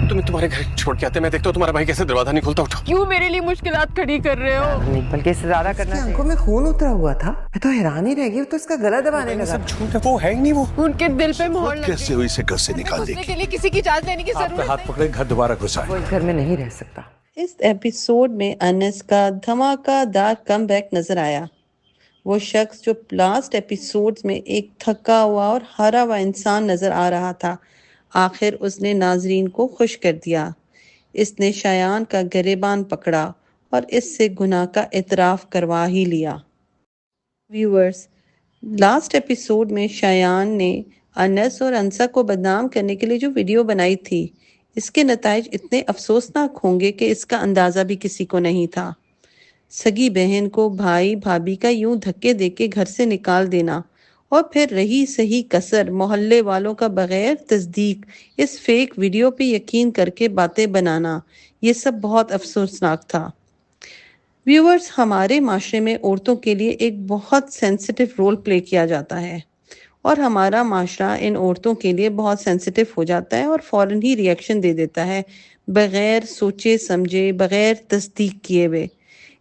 तुम्हें तुम्हारे घर छोड़ के आते मैं देखता हूँ तुम्हारा भाई कैसे दरवाजा नहीं खोलता। उठो। क्यों मेरे लिए मुश्किलात खड़ी कर रहे हो? नहीं, बल्कि इससे ज्यादा करना चाहिए। आंखों में खून उतरा हुआ था, मैं तो हैरान ही रह गई, तो इसका गला दबाने लगा। सब झूठ है, वो है ही नहीं वो। उनके दिल पे मोहर लग कैसे गई। हुई, इसे घर से निकाल घुसने देगी। के लिए किसी की इजाजत लेने की आपका जरूरत हाथ नहीं। पकड़े घर दोबारा घुसाए। वो इस घर में नहीं रह सकता। इस एपिसोड में अनस का धमाकेदार कमबैक नजर आया। वो शख्स जो लास्ट एपिसोड्स में एक थका हुआ और हारा हुआ इंसान नजर आ रहा था, आखिर उसने नाजरीन को खुश कर दिया। इसने शायान का गिरेबान पकड़ा और इससे गुनाह का इतराफ करवा ही लिया। व्यूअर्स, लास्ट एपिसोड में शायान ने अनस और अंसा को बदनाम करने के लिए जो वीडियो बनाई थी, इसके नताइज इतने अफसोसनाक होंगे कि इसका अंदाज़ा भी किसी को नहीं था। सगी बहन को भाई भाभी का यूं धक्के देके घर से निकाल देना और फिर रही सही कसर मोहल्ले वालों का बगैर तस्दीक इस फेक वीडियो पे यकीन करके बातें बनाना, ये सब बहुत अफसोसनाक था। व्यूअर्स, हमारे माशरे में औरतों के लिए एक बहुत सेंसिटिव रोल प्ले किया जाता है और हमारा माशरा इन औरतों के लिए बहुत सेंसिटिव हो जाता है और फौरन ही रिएक्शन दे देता है बगैर सोचे समझे, बगैर तस्दीक किए हुए।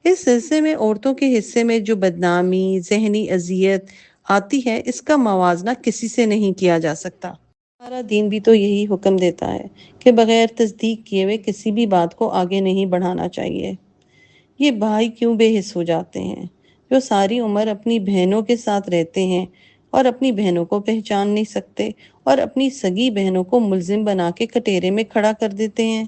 इस सिलसिले में औरतों के हिस्से में जो बदनामी, जहनी अजियत आती है, इसका मवाजना किसी से नहीं किया जा सकता। हमारा दीन भी तो यही हुक्म देता है कि बगैर तस्दीक किए हुए किसी भी बात को आगे नहीं बढ़ाना चाहिए। ये भाई क्यों बेहिस हो जाते हैं जो सारी उम्र अपनी बहनों के साथ रहते हैं और अपनी बहनों को पहचान नहीं सकते और अपनी सगी बहनों को मुल्जिम बना के कटोरे में खड़ा कर देते हैं।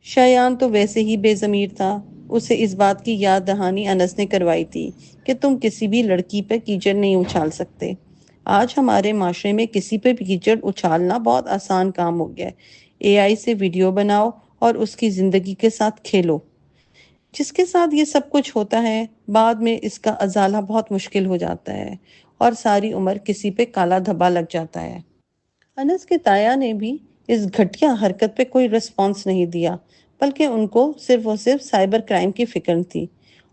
शायान तो वैसे ही बेज़मीर था, उसे इस बात की याद दहानी अनस ने करवाई थी कि तुम किसी भी लड़की पर कीचड़ नहीं उछाल सकते। आज हमारे माशरे में किसी पे भी कीचड़ उछालना बहुत आसान काम हो गया है। एआई से वीडियो बनाओ और उसकी ज़िंदगी के साथ खेलो। जिसके साथ ये सब कुछ होता है, बाद में इसका अजाला बहुत मुश्किल हो जाता है और सारी उम्र किसी पे काला धब्बा लग जाता है। अनस के ताया ने भी इस घटिया हरकत पे कोई रिस्पॉन्स नहीं दिया, बल्कि उनको सिर्फ और सिर्फ साइबर क्राइम की फिक्र थी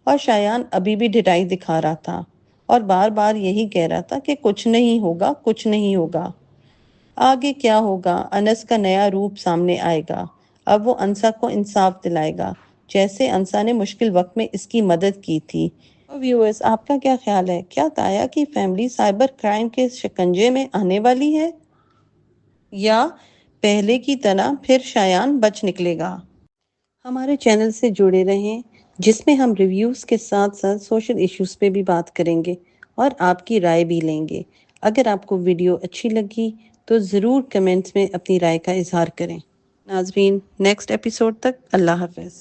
और शायान अभी भी ढिठाई दिखा रहा था और बार बार यही कह रहा था कि कुछ नहीं होगा, कुछ नहीं होगा। आगे क्या होगा, अनस का नया रूप सामने आएगा। अब वो अंसा को इंसाफ दिलाएगा, जैसे अंसा ने मुश्किल वक्त में इसकी मदद की थी। व्यूअर्स, आपका क्या ख्याल है? क्या ताया की फैमिली साइबर क्राइम के शिकंजे में आने वाली है या पहले की तरह फिर शायान बच निकलेगा? हमारे चैनल से जुड़े रहें, जिसमें हम रिव्यूज़ के साथ साथ सोशल इश्यूज़ पे भी बात करेंगे और आपकी राय भी लेंगे। अगर आपको वीडियो अच्छी लगी तो ज़रूर कमेंट्स में अपनी राय का इजहार करें। नाज़रीन, नेक्स्ट एपिसोड तक अल्लाह हाफ़िज़।